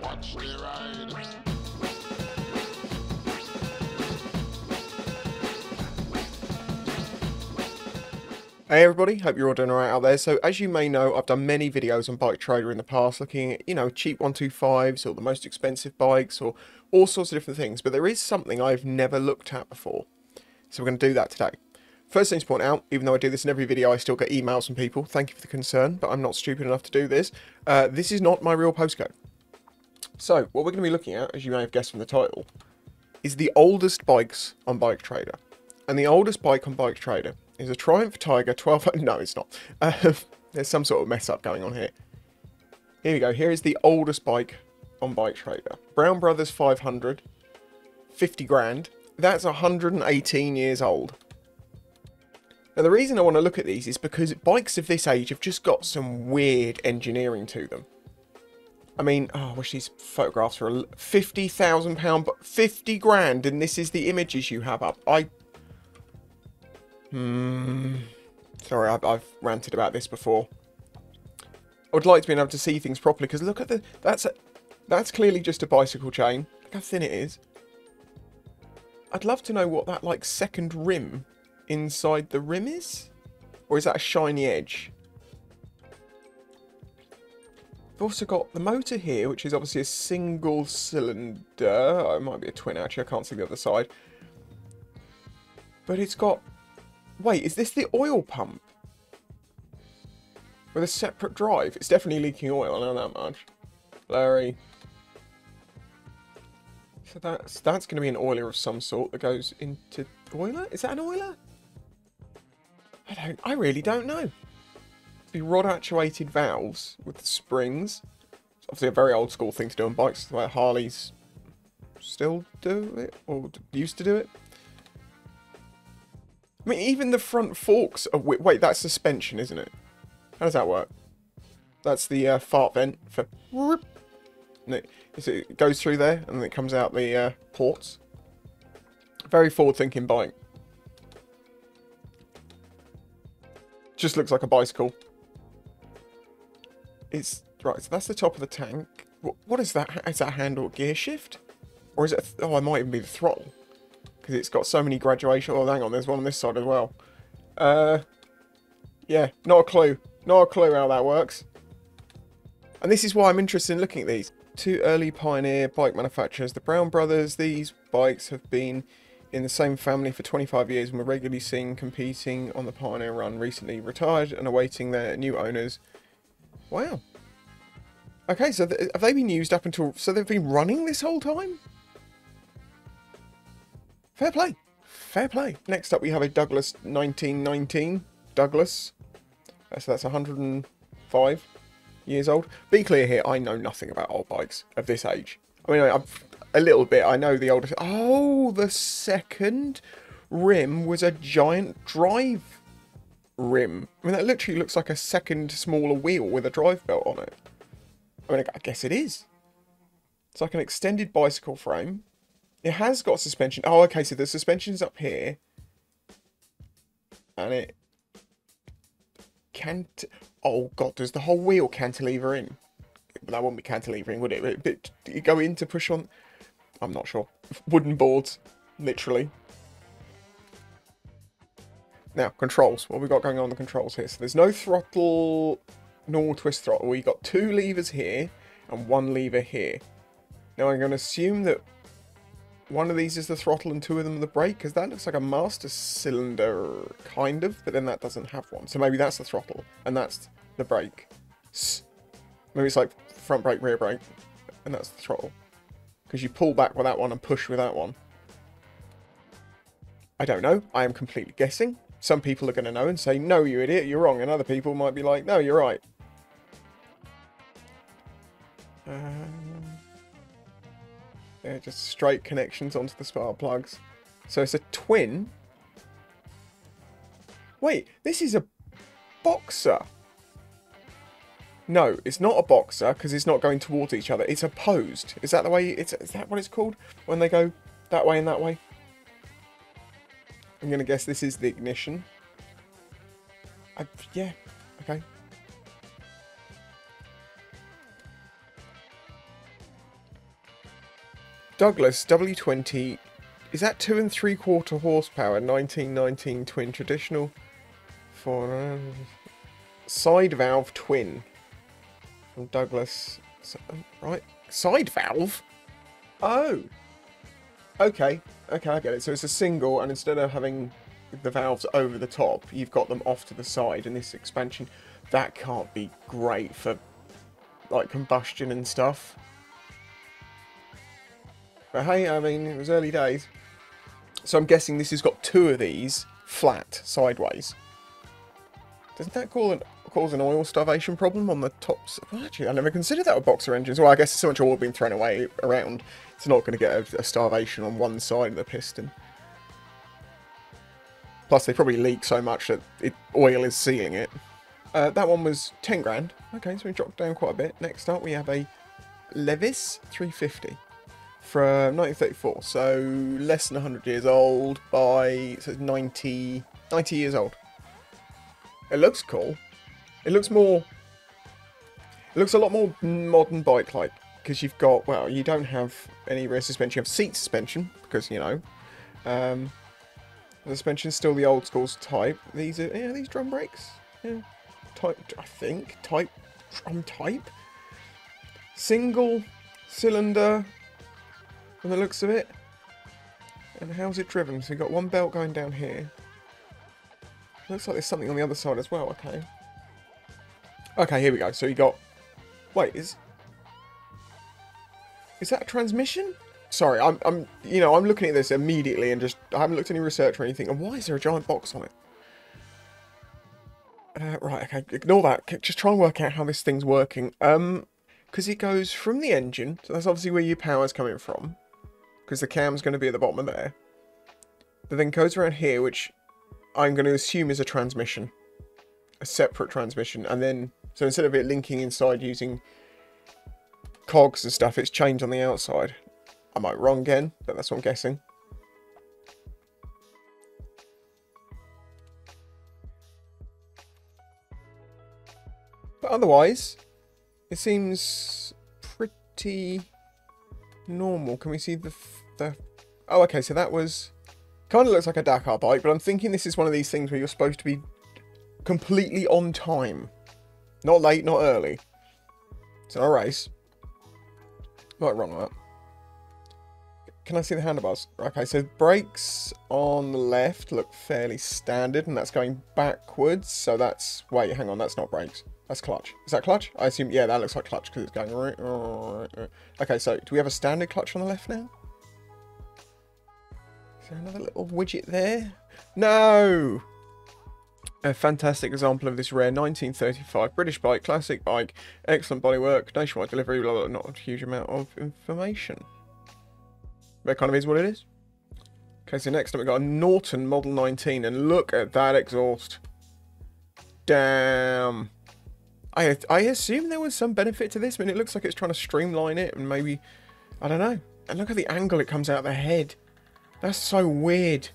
Watch me ride. Hey everybody, hope you're all doing alright out there. So as you may know, I've done many videos on Bike Trader in the past looking at, cheap 125s or the most expensive bikes or all sorts of different things. But there is something I've never looked at before. So we're going to do that today. First thing to point out, even though I do this in every video, I still get emails from people. Thank you for the concern, but I'm not stupid enough to do this. This is not my real postcode. So what we're going to be looking at, as you may have guessed from the title, is the oldest bikes on Bike Trader. And the oldest bike on Bike Trader is a Triumph Tiger 12... No, it's not. There's some sort of mess up going on here. Here we go. Here is the oldest bike on Bike Trader. Brown Brothers 500. 50 grand. That's 118 years old. Now, the reason I want to look at these is because bikes of this age have just got some weird engineering to them. I mean, oh, I wish these photographs were £50,000, but 50 grand, and this is the images you have up. Sorry, I've ranted about this before. I would like to be able to see things properly, because look at the... That's clearly just a bicycle chain. Look how thin it is. I'd love to know what that, like, second rim inside the rim is? Or is that a shiny edge? I've also got the motor here, which is obviously a single cylinder. Oh, it might be a twin, actually. I can't see the other side. But it's got... Wait, is this the oil pump? With a separate drive? It's definitely leaking oil, I know that much. Blurry. So that's going to be an oiler of some sort that goes into... Oiler? Is that an oiler? I really don't know. The rod-actuated valves with springs. It's obviously a very old-school thing to do on bikes, where Harleys still do it, or used to do it. I mean, even the front forks are... Wait, that's suspension, isn't it? How does that work? That's the fart vent for... And it goes through there, and then it comes out the ports. Very forward-thinking bike. Just looks like a bicycle. It's... Right, so that's the top of the tank. What is that? Is that a handle gear shift? Or is it... Oh, it might even be the throttle. Because it's got so many graduation... Oh, hang on, there's one on this side as well. Yeah, not a clue. Not a clue how that works. And this is why I'm interested in looking at these. Two early pioneer bike manufacturers, the Brown Brothers. These bikes have been in the same family for 25 years and were regularly seen competing on the Pioneer Run. Recently retired and awaiting their new owners. Wow. Okay, so have they been used up until... So they've been running this whole time? Fair play. Fair play. Next up we have a Douglas 1919. Douglas. So that's 105 years old. Be clear here, I know nothing about old bikes of this age. I mean, a little bit. I know the oldest... Oh, the second rim was a giant drive rim. I mean, that literally looks like a second smaller wheel with a drive belt on it. I mean, I guess it is. It's like an extended bicycle frame. It has got suspension. Oh, okay, so the suspension's up here. And it can't... Oh, God, does the whole wheel cantilever in? That wouldn't be cantilevering, would it? But you go in to push on... I'm not sure. Wooden boards, literally. Now, controls. What have we got going on the controls here? So there's no throttle, normal twist throttle. We've got two levers here and one lever here. Now, I'm going to assume that one of these is the throttle and two of them are the brake, because that looks like a master cylinder, kind of, but then that doesn't have one. So maybe that's the throttle, and that's the brake. Maybe it's like front brake, rear brake, and that's the throttle. Because you pull back with that one and push with that one. I don't know. I am completely guessing. Some people are going to know and say, no, you idiot, you're wrong. And other people might be like, no, you're right. Yeah, just straight connections onto the spark plugs. So it's a twin. Wait, this is a boxer. No, it's not a boxer because it's not going towards each other. It's opposed. Is that the way? Is that what it's called when they go that way and that way? I'm gonna guess this is the ignition. Yeah. Okay. Douglas W20. Is that 2 3/4 horsepower? 1919 twin traditional for side valve twin from Douglas. Right, side valve. Oh, okay, okay, I get it. So it's a single, and instead of having the valves over the top, you've got them off to the side. And this expansion, that can't be great for like combustion and stuff. But hey, I mean, it was early days. So I'm guessing this has got 2 of these flat sideways. Doesn't that cause an oil starvation problem on the tops? Well, actually, I never considered that with boxer engines. Well, I guess so much oil being thrown away around, it's not going to get a starvation on one side of the piston. Plus, they probably leak so much that oil is sealing it. That one was 10 grand. Okay, so we dropped down quite a bit. Next up, we have a Levis 350 from 1934. So less than 100 years old by, so it's 90 years old. It looks cool. It looks a lot more modern bike-like, because you've got, well, you don't have any rear suspension. You have seat suspension, because, you know, the suspension's still the old school type. These are, yeah, these drum brakes. Yeah. Type, I think. Drum type. Single cylinder, from the looks of it. And how's it driven? So you've got one belt going down here. Looks like there's something on the other side as well. Okay. Okay, here we go. So you got... Wait, is that a transmission? Sorry, I'm looking at this immediately and just... I haven't looked at any research or anything. And why is there a giant box on it? Right, okay, ignore that. Just try and work out how this thing's working. Because it goes from the engine, so that's obviously where your power's coming from. Because the cam's going to be at the bottom of there. But then goes around here, which I'm going to assume is a transmission. A separate transmission. And then, so instead of it linking inside using cogs and stuff, it's chained on the outside. I might be wrong again, but that's what I'm guessing. But otherwise, it seems pretty normal. Can we see the... Oh, okay, so that was... Kind of looks like a Dakar bike, but I'm thinking this is one of these things where you're supposed to be completely on time. Not late, not early. It's not a race. Might wrong that. Can I see the handlebars? Okay, so brakes on the left look fairly standard, and that's going backwards. So that's... Wait, hang on, that's not brakes. That's clutch. Is that clutch? I assume, yeah, that looks like clutch because it's going right. Okay, so do we have a standard clutch on the left now? Is there another little widget there? No! A fantastic example of this rare 1935 British bike, classic bike, excellent bodywork, nationwide delivery, blah, blah, not a huge amount of information. That kind of is what it is. Okay, so next up we've got a Norton Model 19, and look at that exhaust. Damn. I assume there was some benefit to this. I mean, it looks like it's trying to streamline it and maybe... I don't know. And look at the angle it comes out of the head. That's so weird.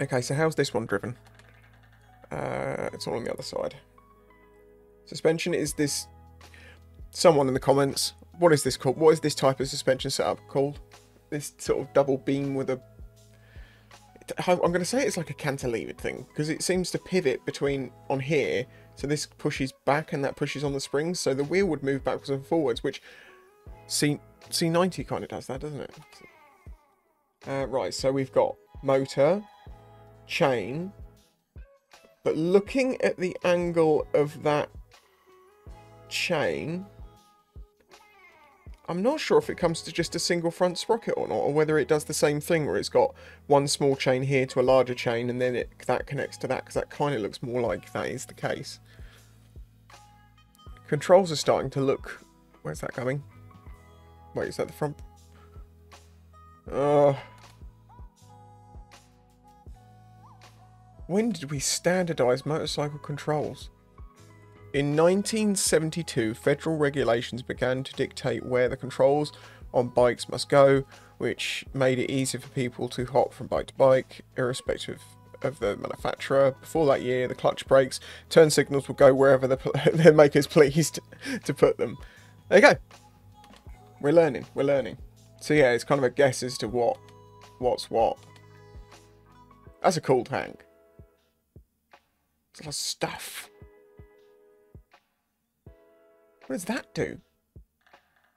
Okay, so how's this one driven? It's all on the other side. Suspension is this... Someone in the comments, what is this called? What is this type of suspension setup called? This sort of double beam with a... I'm going to say it's like a cantilevered thing, because it seems to pivot between on here, so this pushes back and that pushes on the springs, so the wheel would move backwards and forwards, which C90 kind of does that, doesn't it? Right, so we've got motor, chain, but looking at the angle of that chain, I'm not sure if it comes to just a single front sprocket or not, or whether it does the same thing where it's got one small chain here to a larger chain and then that connects to that, because that kind of looks more like that is the case. Controls are starting to look... Where's that going? Wait, is that the front? When did we standardise motorcycle controls? In 1972, federal regulations began to dictate where the controls on bikes must go, which made it easier for people to hop from bike to bike, irrespective of the manufacturer. Before that year, the clutch brakes, turn signals will go wherever the maker's pleased to put them. There you go. We're learning. We're learning. So yeah, it's kind of a guess as to what's what. That's a cool tank. It's a lot of stuff. What does that do?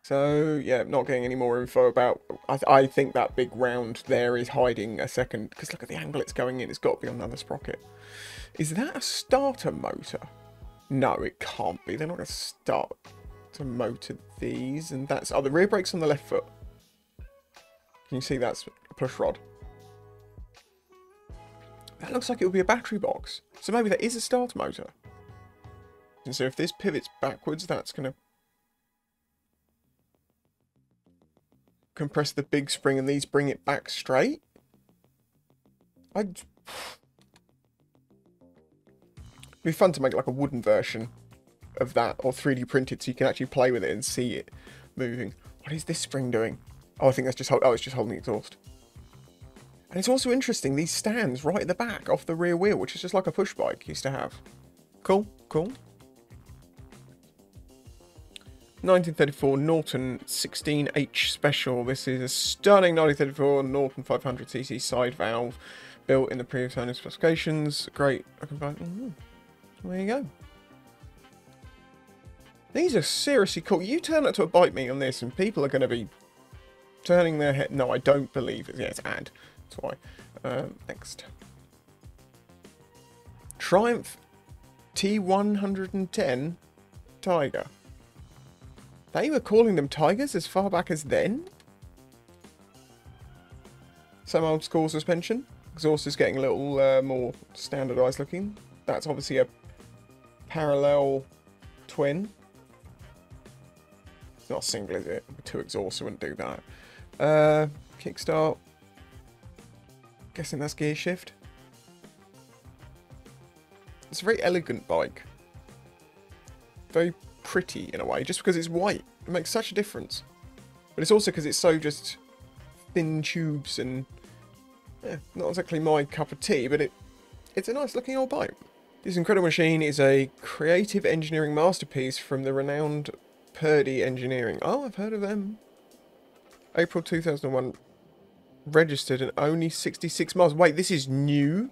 So, yeah, not getting any more info about... I think that big round there is hiding a second... Because look at the angle it's going in. It's got to be on another sprocket. Is that a starter motor? No, it can't be. They're not going to start to motor these. And that's... Oh, the rear brake's on the left foot. Can you see that's a push rod? That looks like it would be a battery box. So maybe that is a starter motor. And so if this pivots backwards, that's going to... compress the big spring and these bring it back straight. It'd be fun to make like a wooden version of that, or 3D printed, so you can actually play with it and see it moving. What is this spring doing? Oh, I think that's just it's just holding the exhaust. And it's also interesting, these stands right at the back off the rear wheel, which is just like a push bike used to have. Cool, cool. 1934 Norton 16H Special. This is a stunning 1934 Norton 500cc side valve, built in the previous owner's specifications. Great. There you go. These are seriously cool. You turn up to a bike meet on this, and people are going to be turning their head. No, I don't believe it. Yeah, it's ad. That's why. Next. Triumph T10 Tiger. They were calling them Tigers as far back as then? Some old school suspension. Exhaust is getting a little more standardised looking. That's obviously a parallel twin. It's not single, is it? Two exhausts, I wouldn't do that. Kickstart. Guessing that's gear shift. It's a very elegant bike. Very pretty in a way, just because it's white. It makes such a difference. But it's also because it's so just thin tubes and not exactly my cup of tea, but it's a nice looking old bike. This incredible machine is a creative engineering masterpiece from the renowned Purdy Engineering. Oh, I've heard of them. April 2001. Registered and only 66 miles. Wait, this is new?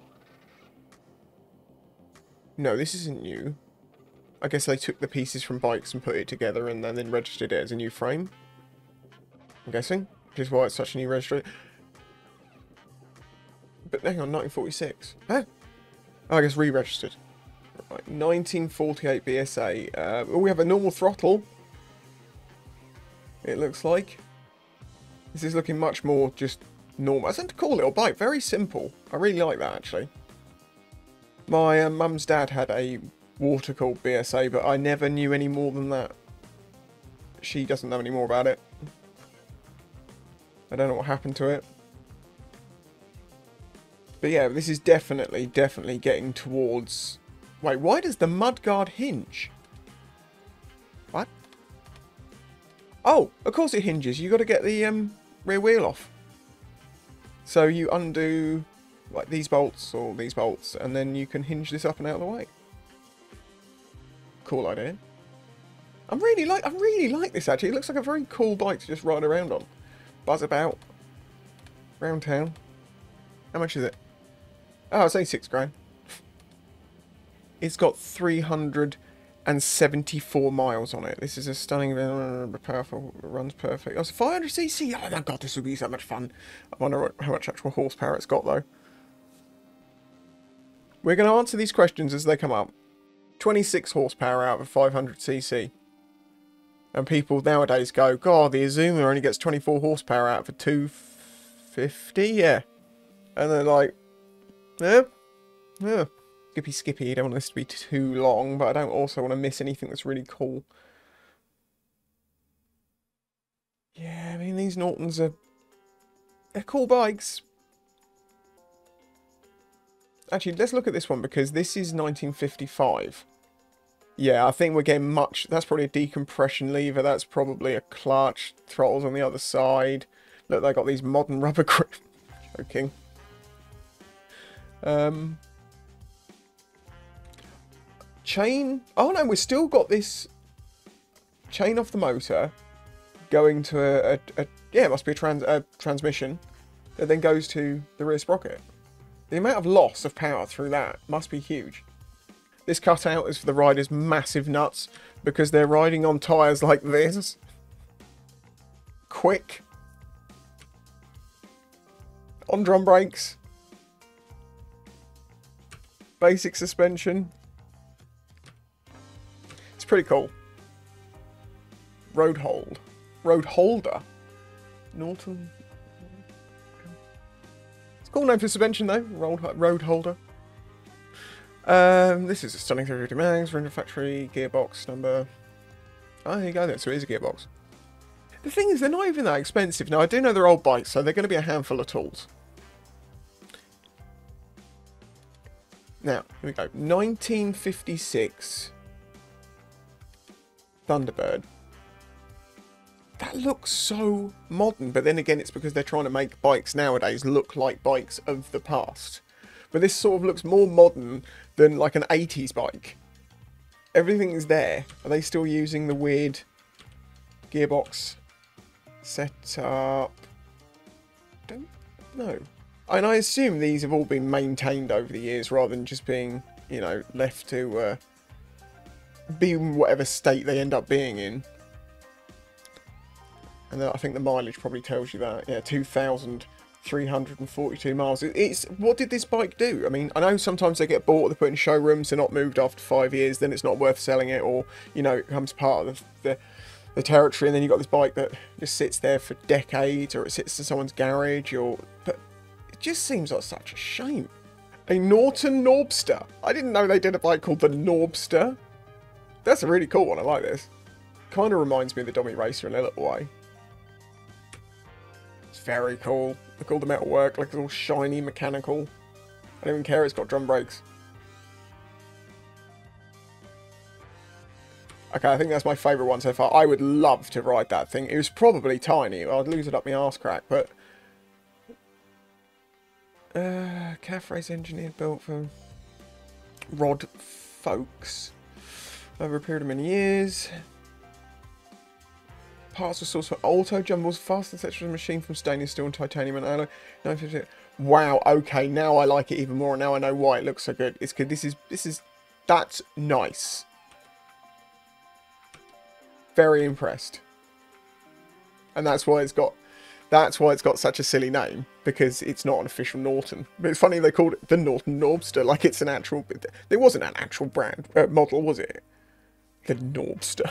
No, this isn't new. I guess they took the pieces from bikes and put it together and then registered it as a new frame. I'm guessing. Which is why it's such a new registration. But hang on, 1946. Huh? Oh, I guess re-registered. Right, 1948 BSA. We have a normal throttle. It looks like. This is looking much more just normal. It's a cool little bike. Very simple. I really like that, actually. My mum's dad had a water-cooled BSA, but I never knew any more than that. She doesn't know any more about it. I don't know what happened to it. But yeah, this is definitely getting towards... Wait, why does the mudguard hinge? What? Oh, of course it hinges. You got to get the rear wheel off. So you undo like these bolts or these bolts, and then you can hinge this up and out of the way. Cool idea. I really like this actually. It looks like a very cool bike to just ride around on. Buzz about. Round town. How much is it? Oh, it's only £6 grand. It's got 374 miles on it. This is a stunning, powerful, runs perfect. Oh, it's 500cc. Oh my god, this will be so much fun. I wonder how much actual horsepower it's got though. We're going to answer these questions as they come up. 26 horsepower out of 500cc. And people nowadays go, God, the Azuma only gets 24 horsepower out of a 250? Yeah. And they're like, yeah. Skippy. You don't want this to be too long, but I don't also want to miss anything that's really cool. Yeah, I mean, these Nortons they're cool bikes. Actually, let's look at this one, because this is 1955. Yeah, I think we're getting much... That's probably a decompression lever. That's probably a clutch. Throttles on the other side. Look, they got these modern rubber grips. Joking. Chain. Oh no, we've still got this chain off the motor going to yeah, it must be a transmission that then goes to the rear sprocket. The amount of loss of power through that must be huge. This cutout is for the riders' massive nuts because they're riding on tyres like this. Quick. On drum brakes. Basic suspension. It's pretty cool. Road hold. Road holder. Norton. It's a cool name for suspension though. Road holder. This is a stunning 350 mags, render factory, gearbox number. Oh, there you go then. So it is a gearbox. The thing is, they're not even that expensive. Now, I do know they're old bikes, so they're going to be a handful of tools. Now, here we go. 1956 Thunderbird. That looks so modern, but then again, it's because they're trying to make bikes nowadays look like bikes of the past. But this sort of looks more modern than like an 80s bike. Everything is there. Are they still using the weird gearbox setup? Don't know. And I assume these have all been maintained over the years rather than just being, you know, left to be in whatever state they end up being in. And I think the mileage probably tells you that. Yeah, 2,342 miles. It's what did this bike do? I mean, I know sometimes they get bought, they're put in showrooms, they're not moved after 5 years, then it's not worth selling it, or, you know, it becomes part of the territory, and then you've got this bike that just sits there for decades, or it sits in someone's garage, or... But it just seems like such a shame. A Norton Model. I didn't know they did a bike called the Nortonnster. That's a really cool one, I like this. Kind of reminds me of the Dummy Racer in a little way. It's very cool. Look at all the metal work, like it's all shiny, mechanical. I don't even care, it's got drum brakes. Okay, I think that's my favourite one so far. I would love to ride that thing. It was probably tiny. I'd lose it up my arse crack, but... calf race engineered, built for Rod Folks. Over a period of many years. Parts were sourced for auto jumbles, fast and such as a machine from stainless steel and titanium and alloy. Wow, okay, now I like it even more. Now I know why it looks so good. It's good. That's nice. Very impressed. And that's why it's got such a silly name, because it's not an official Norton. But it's funny they called it the Norton Model, like it's an actual... It wasn't an actual brand model, was it? The Nortonnster.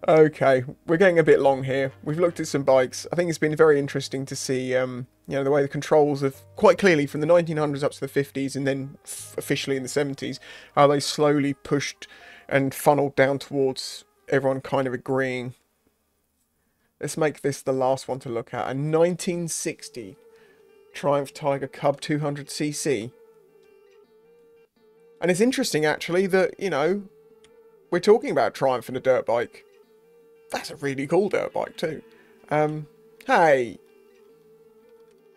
Okay, we're getting a bit long here. We've looked at some bikes. I think it's been very interesting to see, you know, the way the controls have, quite clearly from the 1900s up to the 50s and then officially in the 70s, how they slowly pushed and funneled down towards everyone kind of agreeing. Let's make this the last one to look at. A 1960 Triumph Tiger Cub 200cc. And it's interesting, actually, that, you know, we're talking about Triumph and a dirt bike. That's a really cool dirt bike, too. Hey!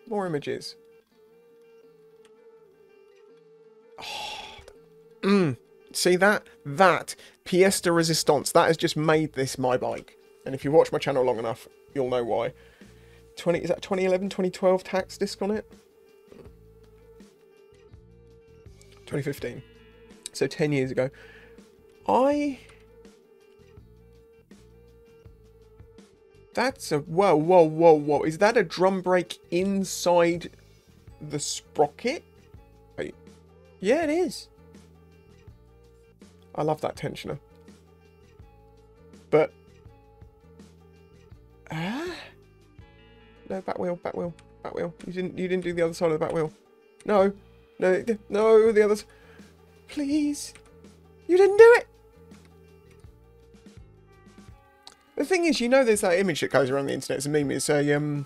More images. Oh. See that? That. Pièce de résistance. That has just made this my bike. And if you watch my channel long enough, you'll know why. Is that 2011, 2012 tax disc on it? 2015. So 10 years ago. That's a... Whoa, whoa, whoa, whoa. Is that a drum brake inside the sprocket? Wait. Yeah, it is. I love that tensioner. But... No, back wheel, back wheel, back wheel. You didn't do the other side of the back wheel. No. No, no, the others. Please. You didn't do it. The thing is, you know, there's that image that goes around the internet. It's a meme. It's a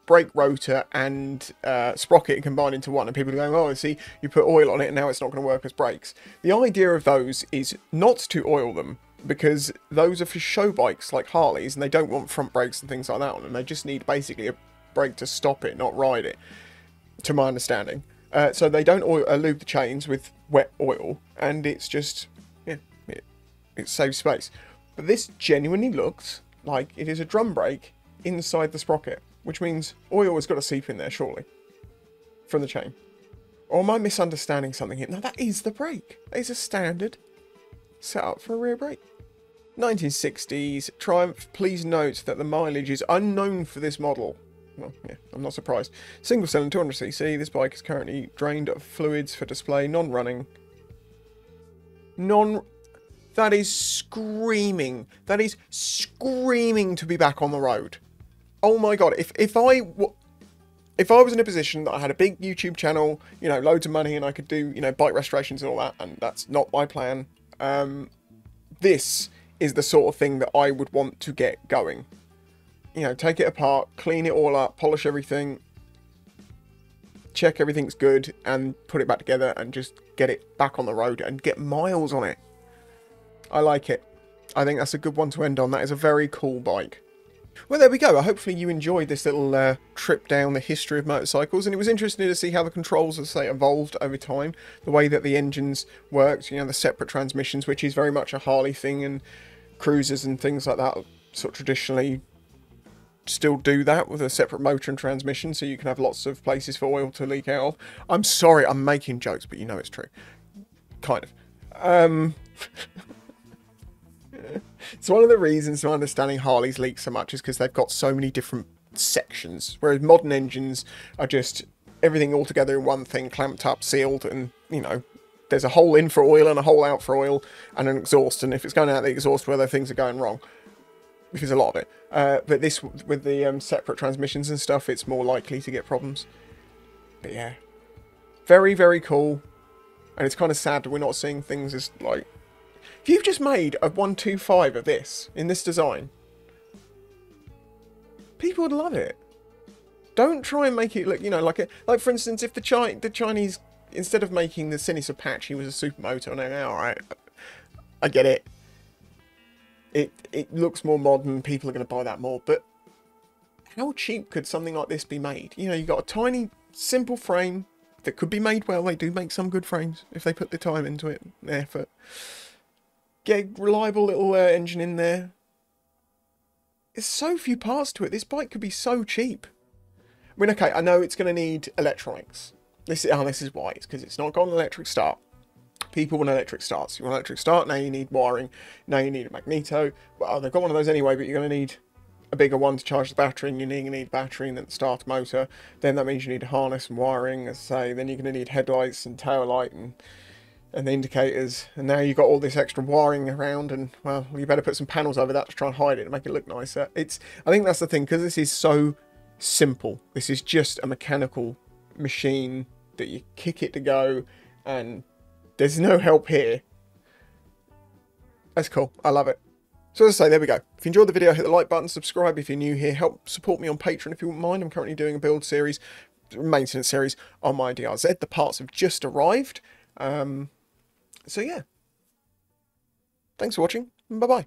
brake rotor and sprocket combined into one, and people are going, oh, see, you put oil on it and now it's not going to work as brakes. The idea of those is not to oil them, because those are for show bikes like Harleys, and they don't want front brakes and things like that on them. They just need basically a brake to stop it, not ride it. to my understanding. So they don't lube the chains with wet oil, and it's just, yeah, it saves space. But this genuinely looks like it is a drum brake inside the sprocket, which means oil has got to seep in there, surely, from the chain. Or am I misunderstanding something here? No, that is the brake. That is a standard setup for a rear brake. 1960s Triumph. Please note that the mileage is unknown for this model. Well, yeah, I'm not surprised. Single cylinder, 200cc. This bike is currently drained of fluids for display, non-running. That is screaming. That is screaming to be back on the road. Oh my god! If I was in a position that I had a big YouTube channel, you know, loads of money, and I could do, you know, bike restorations and all that, and that's not my plan. This is the sort of thing that I would want to get going. You know, take it apart, clean it all up, polish everything, check everything's good, and put it back together and just get it back on the road and get miles on it. I like it. I think that's a good one to end on. That is a very cool bike. Well, there we go. Hopefully you enjoyed this little trip down the history of motorcycles, and it was interesting to see how the controls, as I say, evolved over time. The way that the engines worked, you know, the separate transmissions, which is very much a Harley thing, and cruisers and things like that sort of traditionally still do that with a separate motor and transmission, so you can have lots of places for oil to leak out of. I'm sorry, I'm making jokes, but you know it's true. Kind of. It's one of the reasons my understanding Harleys leak so much is because they've got so many different sections, whereas modern engines are just everything all together in one thing, clamped up, sealed, and, you know, there's a hole in for oil and a hole out for oil and an exhaust, and if it's going out the exhaust, whether things are going wrong, which is a lot of it. But this, with the separate transmissions and stuff, it's more likely to get problems. But yeah, very, very cool. And it's kind of sad that we're not seeing things as, like, if you've just made a 125 of this, in this design, people would love it. Don't try and make it look, you know, like for instance, if the Chinese, instead of making the Sinisa patch, he was a supermoto, and alright, I get it. It looks more modern, people are going to buy that more, but how cheap could something like this be made? You know, you've got a tiny, simple frame that could be made well. They do make some good frames if they put the time into it, the effort. Get a reliable little engine in there. There's so few parts to it. This bike could be so cheap. I mean, okay, I know it's going to need electronics. This is why. It's because it's not got an electric start. People want electric starts. You want an electric start, now you need wiring. Now you need a magneto. Well, they've got one of those anyway, but you're going to need a bigger one to charge the battery, and you need battery and then start a motor. Then that means you need a harness and wiring, as I say. Then you're going to need headlights and tail light and the indicators. And now you've got all this extra wiring around, and, well, you better put some panels over that to try and hide it and make it look nicer. I think that's the thing, because this is so simple. This is just a mechanical machine that you kick it to go, and there's no help here. That's cool. I love it. So as I say, there we go. If you enjoyed the video, hit the like button, subscribe if you're new here, help support me on Patreon if you wouldn't mind. I'm currently doing a build series, maintenance series on my DRZ. The parts have just arrived. So yeah. Thanks for watching. Bye-bye.